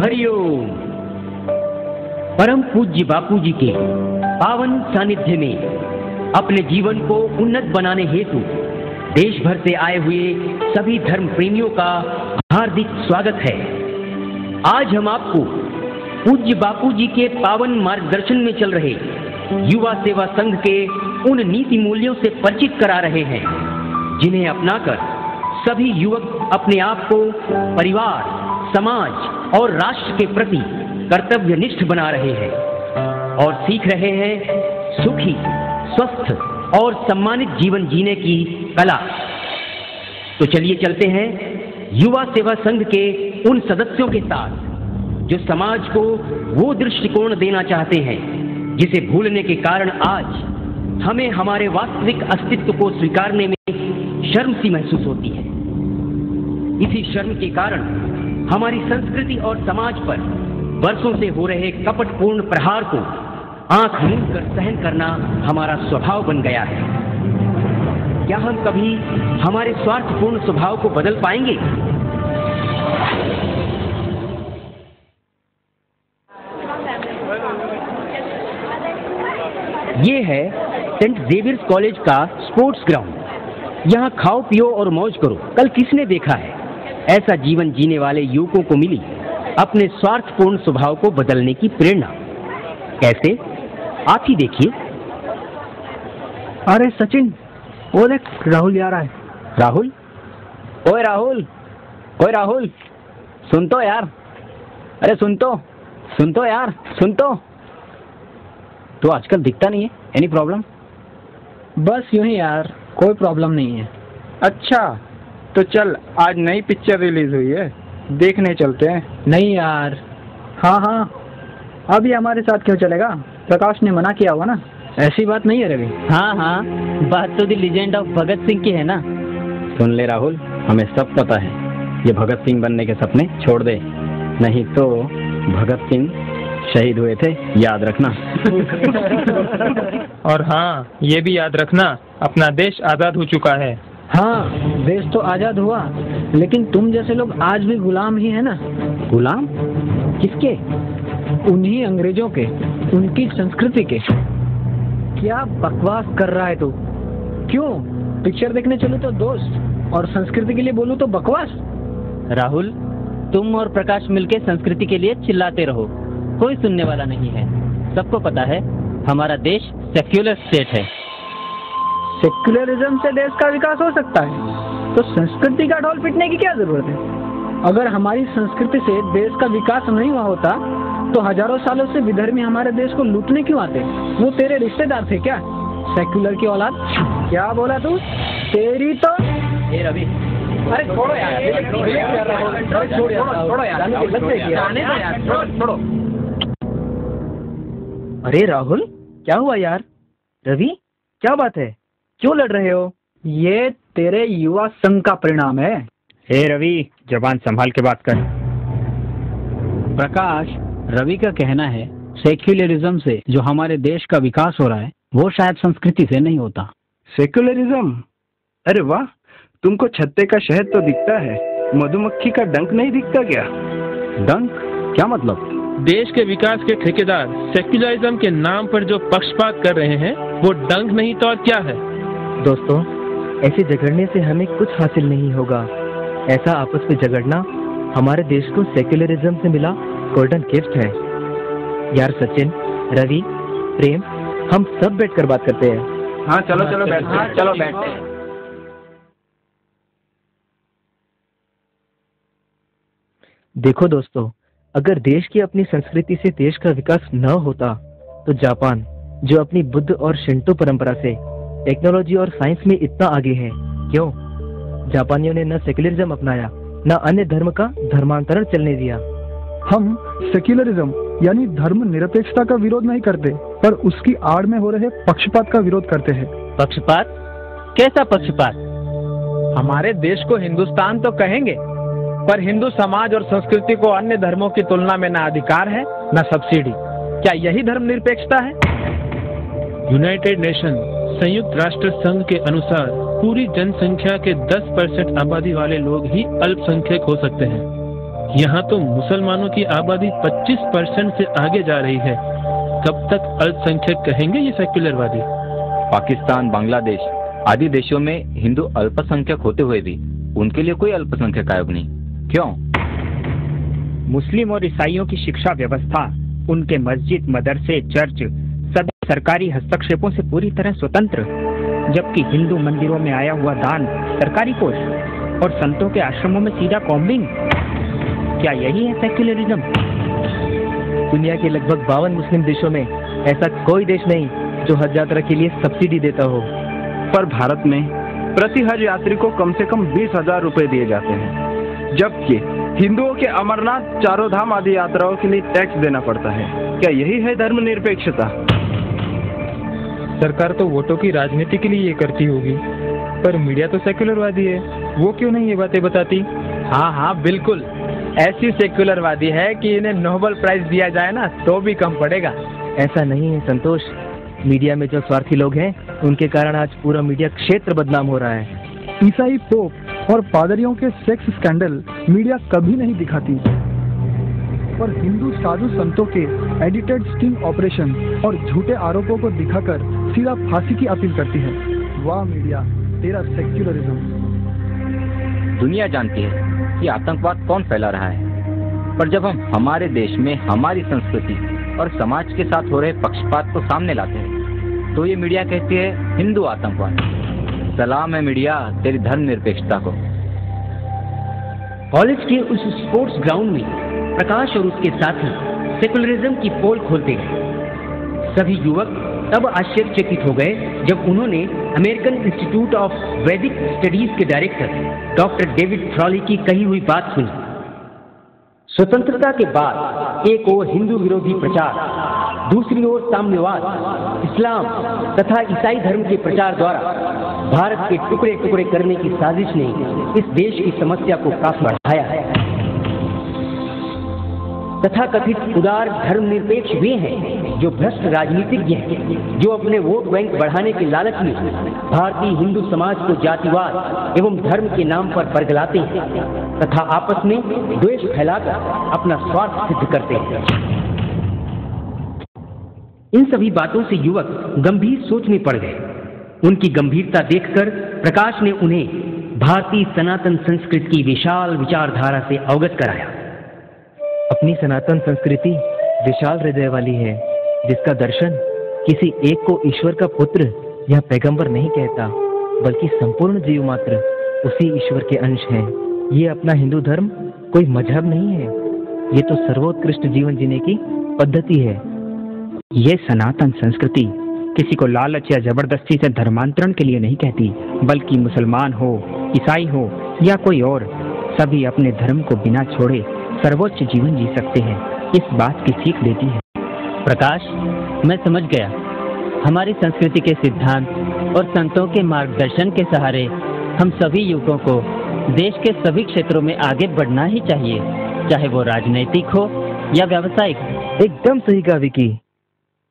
हरिओम। परम पूज्य बापू जी के पावन सानिध्य में अपने जीवन को उन्नत बनाने हेतु देश भर से आए हुए सभी धर्म प्रेमियों का हार्दिक स्वागत है। आज हम आपको पूज्य बापू जी के पावन मार्गदर्शन में चल रहे युवा सेवा संघ के उन नीति मूल्यों से परिचित करा रहे हैं जिन्हें अपनाकर सभी युवक अपने आप को परिवार, समाज और राष्ट्र के प्रति कर्तव्यनिष्ठ बना रहे हैं और सीख रहे हैं सुखी, स्वस्थ और सम्मानित जीवन जीने की कला। तो चलिए चलते हैं युवा सेवा संघ के उन सदस्यों के साथ जो समाज को वो दृष्टिकोण देना चाहते हैं जिसे भूलने के कारण आज हमें हमारे वास्तविक अस्तित्व को स्वीकारने में शर्म सी महसूस होती है। इसी शर्म के कारण हमारी संस्कृति और समाज पर वर्षों से हो रहे कपटपूर्ण प्रहार को आंख मूंद कर सहन करना हमारा स्वभाव बन गया है। क्या हम कभी हमारे स्वार्थपूर्ण स्वभाव को बदल पाएंगे? ये है सेंट जेवियर्स कॉलेज का स्पोर्ट्स ग्राउंड। यहाँ खाओ पियो और मौज करो। कल किसने देखा है ऐसा जीवन जीने वाले युवकों को मिली अपने स्वार्थपूर्ण स्वभाव को बदलने की प्रेरणा। कैसे? आप ही देखिए। अरे सचिन, वो देख राहुल आ रहा है। राहुल? ओए राहुल, ओए राहुल, सुन तो यार। अरे सुन तो यार, सुन तो। तो आजकल दिखता नहीं है। Any problem? बस यूं ही यार, कोई प्रॉब्लम नहीं है। अच्छा तो चल, आज नई पिक्चर रिलीज हुई है, देखने चलते हैं। नहीं यार। हाँ, अभी हमारे साथ क्यों चलेगा? प्रकाश ने मना किया होगा ना। ऐसी बात नहीं है रवि। हाँ, बात तो दी लीजेंड ऑफ भगत सिंह की है ना। सुन ले राहुल, हमें सब पता है। ये भगत सिंह बनने के सपने छोड़ दे, नहीं तो भगत सिंह शहीद हुए थे, याद रखना। और हाँ, ये भी याद रखना, अपना देश आजाद हो चुका है। हाँ, देश तो आजाद हुआ, लेकिन तुम जैसे लोग आज भी गुलाम ही है ना। गुलाम? किसके? उन्हीं अंग्रेजों के, उनकी संस्कृति के। क्या बकवास कर रहा है तू? क्यों? पिक्चर देखने चलो तो दोस्त, और संस्कृति के लिए बोलूं तो बकवास। राहुल, तुम और प्रकाश मिलके संस्कृति के लिए चिल्लाते रहो, कोई सुनने वाला नहीं है। सबको पता है हमारा देश सेक्युलर स्टेट है। सेक्युलरिज्म से देश का विकास हो सकता है, तो संस्कृति का ढोल पीटने की क्या जरूरत है? अगर हमारी संस्कृति से देश का विकास नहीं हुआ होता तो हजारों सालों से विधर्मी हमारे देश को लूटने क्यों आते? वो तेरे रिश्तेदार थे क्या? सेक्युलर की औलाद। क्या बोला तू? तेरी तो। ए रवि, अरे छोड़ो यार, छोड़ो। अरे राहुल, क्या हुआ यार? रवि, क्या बात है? क्यों लड़ रहे हो? ये तेरे युवा संघ का परिणाम है। हे रवि, जबान संभाल के बात कर। प्रकाश, रवि का कहना है सेक्युलरिज्म से जो हमारे देश का विकास हो रहा है वो शायद संस्कृति से नहीं होता। सेक्युलरिज्म? अरे वाह, तुमको छत्ते का शहद तो दिखता है, मधुमक्खी का डंक नहीं दिखता क्या? डंक? क्या मतलब? देश के विकास के ठेकेदार सेक्युलरिज्म के नाम पर जो पक्षपात कर रहे हैं वो डंक नहीं तो और क्या है? दोस्तों, ऐसे झगड़ने से हमें कुछ हासिल नहीं होगा। ऐसा आपस में झगड़ना हमारे देश को सेक्युलरिज्म से मिला गोल्डन गिफ्ट है। यार सचिन, रवि, प्रेम, हम सब बैठकर बात करते हैं। हाँ चलो बैठते हैं। देखो दोस्तों, अगर देश की अपनी संस्कृति से देश का विकास न होता तो जापान, जो अपनी बुद्ध और शिंटो परंपरा से टेक्नोलॉजी और साइंस में इतना आगे है, क्यों? जापानियों ने न सेक्युलरिज्म अपनाया, न अन्य धर्म का धर्मांतरण चलने दिया। हम सेक्युलरिज्म यानी धर्म निरपेक्षता का विरोध नहीं करते, पर उसकी आड़ में हो रहे पक्षपात का विरोध करते हैं। पक्षपात? कैसा पक्षपात? हमारे देश को हिंदुस्तान तो कहेंगे, पर हिंदू समाज और संस्कृति को अन्य धर्मों की तुलना में न अधिकार है न सब्सिडी। क्या यही धर्म निरपेक्षता है? यूनाइटेड नेशन संयुक्त राष्ट्र संघ के अनुसार पूरी जनसंख्या के 10% आबादी वाले लोग ही अल्पसंख्यक हो सकते हैं। यहाँ तो मुसलमानों की आबादी 25% से आगे जा रही है। कब तक अल्पसंख्यक कहेंगे ये सेक्युलरवादी? पाकिस्तान, बांग्लादेश आदि देशों में हिंदू अल्पसंख्यक होते हुए भी उनके लिए कोई अल्पसंख्यक आयोग नहीं, क्यों? मुस्लिम और ईसाइयों की शिक्षा व्यवस्था, उनके मस्जिद, मदरसे, चर्च सभी सरकारी हस्तक्षेपों से पूरी तरह स्वतंत्र, जबकि हिंदू मंदिरों में आया हुआ दान सरकारी कोष और संतों के आश्रमों में सीधा कॉम्बिंग। क्या यही है सेक्युलरिज्म? दुनिया के लगभग 52 मुस्लिम देशों में ऐसा कोई देश नहीं जो हज यात्रा के लिए सब्सिडी देता हो। पर भारत में प्रति हज यात्री को कम से कम 20,000 रुपए दिए जाते हैं, जबकि हिंदुओं के अमरनाथ, चारों धाम आदि यात्राओं के लिए टैक्स देना पड़ता है। क्या यही है धर्मनिरपेक्षता? सरकार तो वोटों की राजनीति के लिए ये करती होगी, पर मीडिया तो सेक्युलरवादी है, वो क्यों नहीं ये बातें बताती? हाँ हाँ बिल्कुल, ऐसी सेक्युलरवादी है कि इन्हें नोबेल प्राइज दिया जाए ना तो भी कम पड़ेगा। ऐसा नहीं है संतोष, मीडिया में जो स्वार्थी लोग हैं उनके कारण आज पूरा मीडिया क्षेत्र बदनाम हो रहा है। ईसाई पोप और पादरियों के सेक्स स्कैंडल मीडिया कभी नहीं दिखाती, पर हिंदू साधु संतों के एडिटेड स्टिंग ऑपरेशन और झूठे आरोपों को दिखाकर सीधा फांसी की अपील करती है। वाह मीडिया, तेरा सेक्युलरिज्म। दुनिया जानती है कि आतंकवाद कौन फैला रहा है, पर जब हम हमारे देश में हमारी संस्कृति और समाज के साथ हो रहे पक्षपात को सामने लाते हैं तो ये मीडिया कहती है हिंदू आतंकवाद। सलाम है मीडिया तेरी धर्मनिरपेक्षता को। कॉलेज के उस स्पोर्ट्स ग्राउंड में प्रकाश और उसके साथी सेकुलरिज्म की पोल खोलते गए। सभी युवक तब आश्चर्यचकित हो गए जब उन्होंने अमेरिकन इंस्टीट्यूट ऑफ वैदिक स्टडीज के डायरेक्टर डॉक्टर डेविड फ्रॉली की कही हुई बात सुनी। स्वतंत्रता के बाद एक ओर हिंदू विरोधी प्रचार, दूसरी ओर साम्यवाद, इस्लाम तथा ईसाई धर्म के प्रचार द्वारा भारत के टुकड़े टुकड़े करने की साजिश ने इस देश की समस्या को काफी बढ़ाया है। तथा कथित उदार धर्मनिरपेक्ष वे हैं जो भ्रष्ट राजनीतिज्ञ हैं, जो अपने वोट बैंक बढ़ाने के लालच में भारतीय हिंदू समाज को जातिवाद एवं धर्म के नाम पर बरगलाते हैं तथा आपस में द्वेष फैलाकर अपना स्वार्थ सिद्ध करते हैं। इन सभी बातों से युवक गंभीर सोच में पड़ गए। उनकी गंभीरता देखकर प्रकाश ने उन्हें भारतीय सनातन संस्कृति की विशाल विचारधारा से अवगत कराया। अपनी सनातन संस्कृति विशाल हृदय वाली है, जिसका दर्शन किसी एक को ईश्वर का पुत्र या पैगंबर नहीं कहता, बल्कि संपूर्ण जीव मात्र उसी ईश्वर के अंश हैं। ये अपना हिंदू धर्म कोई मजहब नहीं है, ये तो सर्वोत्कृष्ट जीवन जीने की पद्धति है। ये सनातन संस्कृति किसी को लालच या जबरदस्ती से धर्मांतरण के लिए नहीं कहती, बल्कि मुसलमान हो, ईसाई हो या कोई और, सभी अपने धर्म को बिना छोड़े सर्वोच्च जीवन जी सकते हैं, इस बात की सीख देती है। प्रकाश, मैं समझ गया। हमारी संस्कृति के सिद्धांत और संतों के मार्गदर्शन के सहारे हम सभी युवकों को देश के सभी क्षेत्रों में आगे बढ़ना ही चाहिए, चाहे वो राजनैतिक हो या व्यावसायिक। एकदम सही कहा विकी।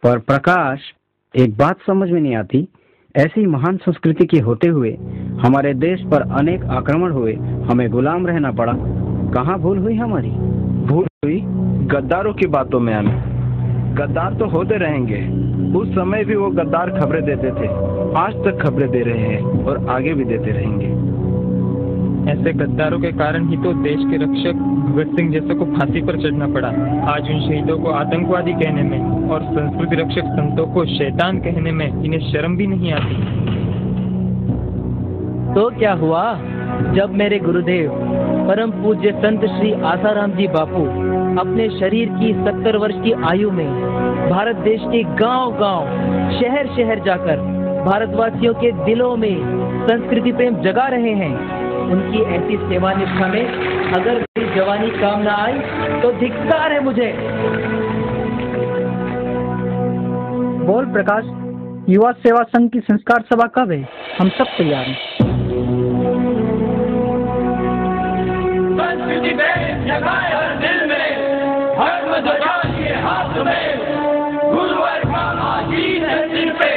पर प्रकाश, एक बात समझ में नहीं आती, ऐसी महान संस्कृति के होते हुए हमारे देश पर अनेक आक्रमण हुए, हमें गुलाम रहना पड़ा। कहाँ भूल हुई हमारी? भूल हुई गद्दारों की बातों में आना। गद्दार तो होते रहेंगे, उस समय भी वो गद्दार खबरें देते थे, आज तक खबरें दे रहे हैं और आगे भी देते रहेंगे। ऐसे गद्दारों के कारण ही तो देश के रक्षक भगत सिंह जैसे को फांसी पर चढ़ना पड़ा। आज उन शहीदों को आतंकवादी कहने में और संस्कृति रक्षक संतों को शैतान कहने में इन्हें शर्म भी नहीं आती। तो क्या हुआ जब मेरे गुरुदेव परम पूज्य संत श्री आसाराम जी बापू अपने शरीर की 70 वर्ष की आयु में भारत देश के गांव-गांव, शहर-शहर जाकर भारतवासियों के दिलों में संस्कृति प्रेम जगा रहे हैं। उनकी ऐसी सेवा निष्ठा में अगर मेरी जवानी काम ना आई तो धिक्कार है मुझे। बोल प्रकाश, युवा सेवा संघ की संस्कार सभा कब है? हम सब तैयार हैं। संस्कृति में जगाए हर दिल में, धर्म ध्वजा लिए हाथ में, गुरुवर का आशीष है सिर पे,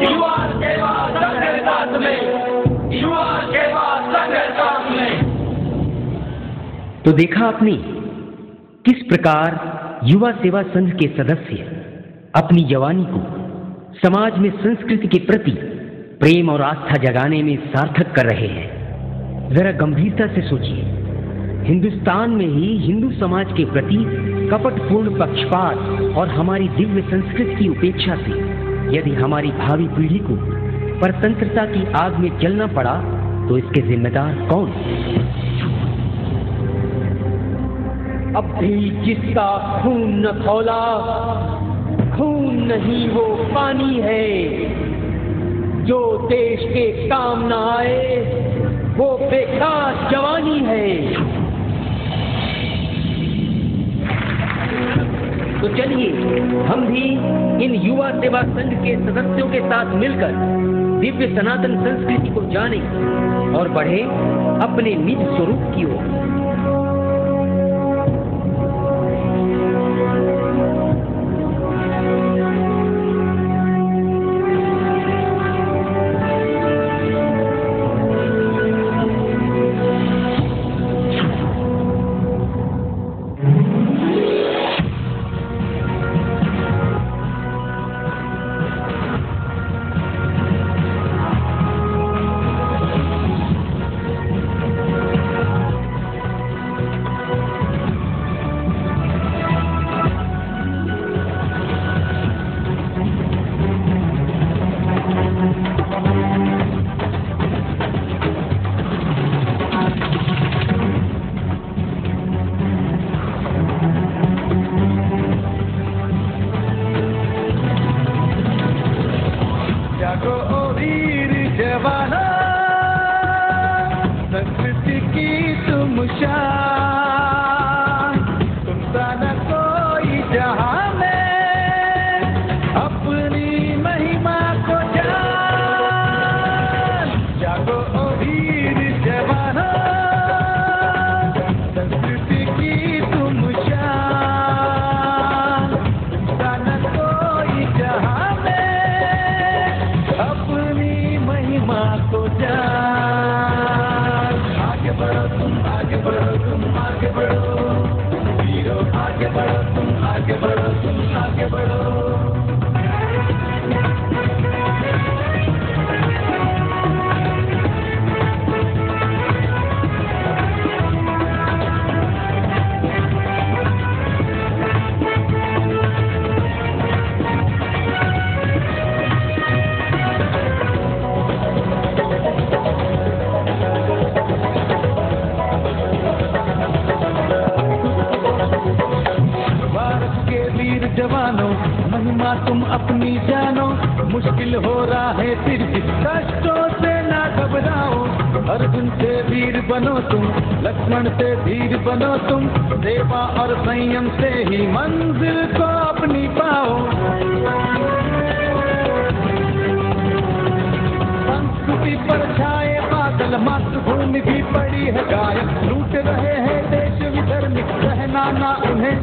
युवा सेवा संघ है साथ में, युवा सेवा संघ है साथ में। तो देखा आपने किस प्रकार युवा सेवा संघ के सदस्य अपनी जवानी को समाज में संस्कृति के प्रति प्रेम और आस्था जगाने में सार्थक कर रहे हैं। जरा गंभीरता से सोचिए, हिंदुस्तान में ही हिंदू समाज के प्रति कपटपूर्ण पक्षपात और हमारी दिव्य संस्कृति की उपेक्षा से यदि हमारी भावी पीढ़ी को परतंत्रता की आग में जलना पड़ा तो इसके जिम्मेदार कौन? अब भी जिसका खून न खौला, खून नहीं वो पानी है। जो देश के काम न आए वो बेकार जवानी है। तो चलिए हम भी इन युवा सेवा संघ के सदस्यों के साथ मिलकर दिव्य सनातन संस्कृति को जाने और बढ़े अपने निज स्वरूप की ओर। जवानों महिमा तुम अपनी जानो, मुश्किल हो रहा है फिर भी कष्टों से ना घबराओ। अर्जुन से वीर बनो तुम, लक्ष्मण से धीर बनो तुम, सेवा और संयम से ही मंजिल को अपनी पाओ। संस्कृति पर छाए बादल, मातृभूमि भी पड़ी है गायब, लूट रहे हैं देश विधर्मी, रहना ना उन्हें।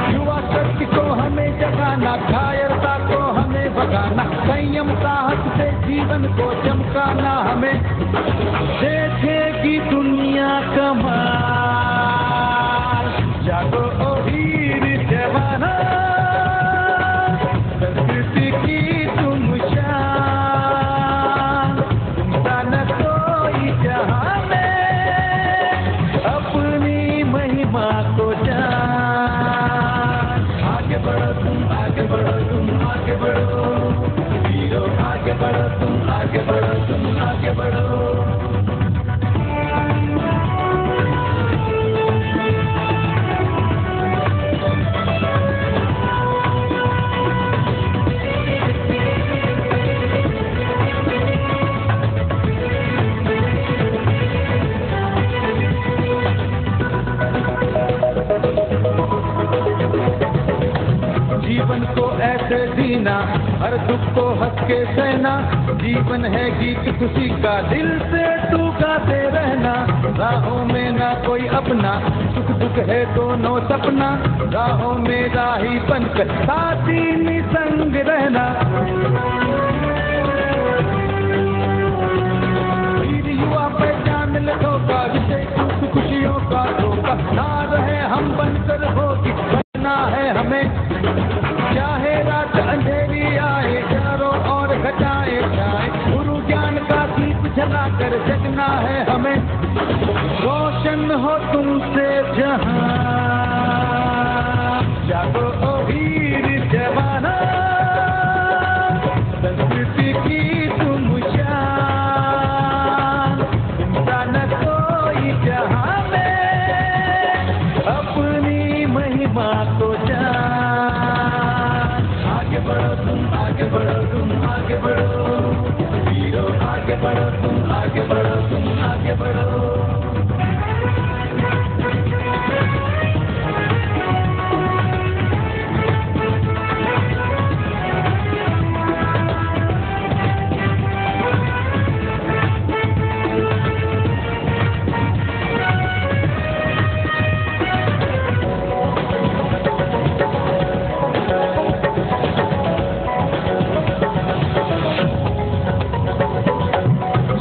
युवा शक्ति को हमें जगाना, कायरता को हमें भगाना, संयम साहस से जीवन को चमकाना हमें। देखेगी दुनिया कमाल, जागो ओ वीर जवाना, संस्कृति की तुम शान, तुमसा न कोई जहां में अपनी महिमा को जान। आगे बढ़ो तुम, आगे बढ़ो तुम, आगे बढ़ो वीरों, आगे बढ़ो तुम, आगे बढ़ो तुम, आगे बढ़ो। जीवन को ऐसे जीना, हर दुख को हंस के सहना, जीवन है गीत खुशी का, दिल से तू गाते रहना। राहों में ना कोई अपना, सुख दुख है दोनों सपना, राहों में राही बनकर साथी निसंग रहना। वीर युवा पहचान लो का विषय सुख खुशियों का धोखा, ना रहे हम बनकर होगी बनना है हमें, चाहे रात अंधेरी आए चारों ओर घटाए जाए, गुरु ज्ञान का दीप जलाकर जगना है हमें, रोशन हो तुमसे जहां, जागो ओ वीर जवाना, संस्कृति की तुम शान, चिंता न कोई जहां में, अपनी महिमा को जान, आगे बढ़ो तुम आगे बढ़ो तुम आगे बढ़ो, वीरों आगे बढ़ो तुम आगे बढ़ो तुम आगे बढ़ो।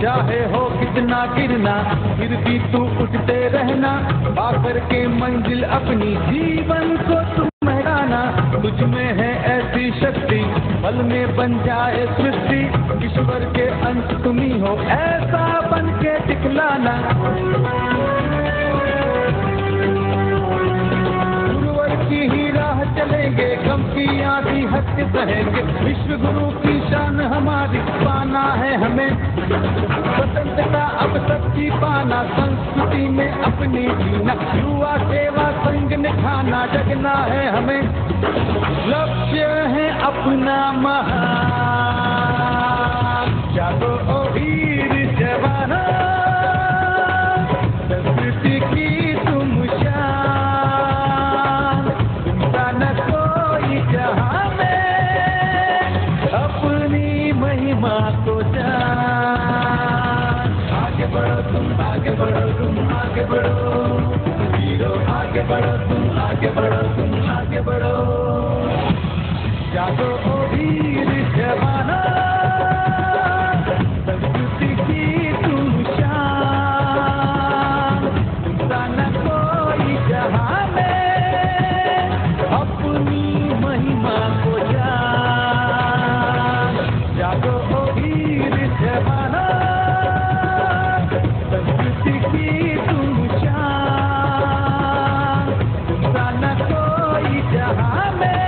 चाहे हो कितना गिरना फिर भी तू उठते रहना, पाकर के मंजिल अपनी जीवन को तू महकाना, तुझ में है ऐसी शक्ति पल में बन जाए सृष्टि, ईश्वर के अंश तुम्ही हो ऐसा बन के दिखलाना, गुरुवर की ही राह चलेंगे गम की आधी हद सहेंगे, विश्व गुरु की शान हमारी पाना है हमें, स्वतंत्रता अब सबकी पाना, संस्कृति में अपनी जीना, युवा सेवा संग निभाना, जगना है हमें, लक्ष्य है अपना महान, जागो ओ वीर जवाना, संस्कृति की तुम शान, चिंता न कोई जहां में, अपनी महिमा को जान, आगे बढ़ो तुम आगे बढ़ो तुम आगे बढ़ो, वीरों आगे बढ़ो तुम आगे बढ़ो तुम आगे बढ़ो, जागो ओ वीर जवाना, संस्कृति की तुम शान, चिंता न कोई जहां में, अपनी महिमा को जान, जागो ओ वीर जवाना, संस्कृति की तुम शान, चिंता न कोई जहां में,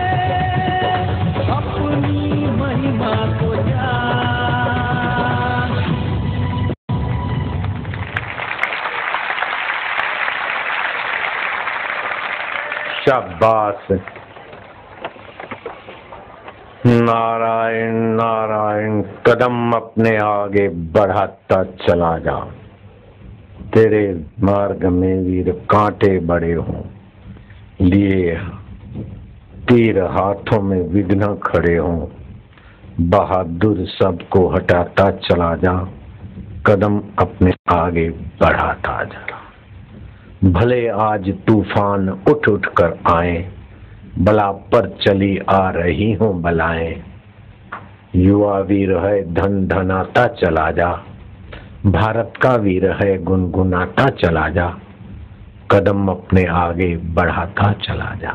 अपनी महिमा को जान। शाबाश, नारायण नारायण, कदम अपने आगे बढ़ाता चला जा, तेरे मार्ग में वीर कांटे बड़े हों, लिए तीर हाथों में विघ्न खड़े हों, बहादुर सबको हटाता चला जा, कदम अपने आगे बढ़ाता चला, भले आज तूफान उठ उठ कर आए, बला पर चली आ रही हों बलाएं, युवा वीर है धन धनाता चला जा, भारत का वीर है गुनगुनाता चला जा, कदम अपने आगे बढ़ाता चला जा।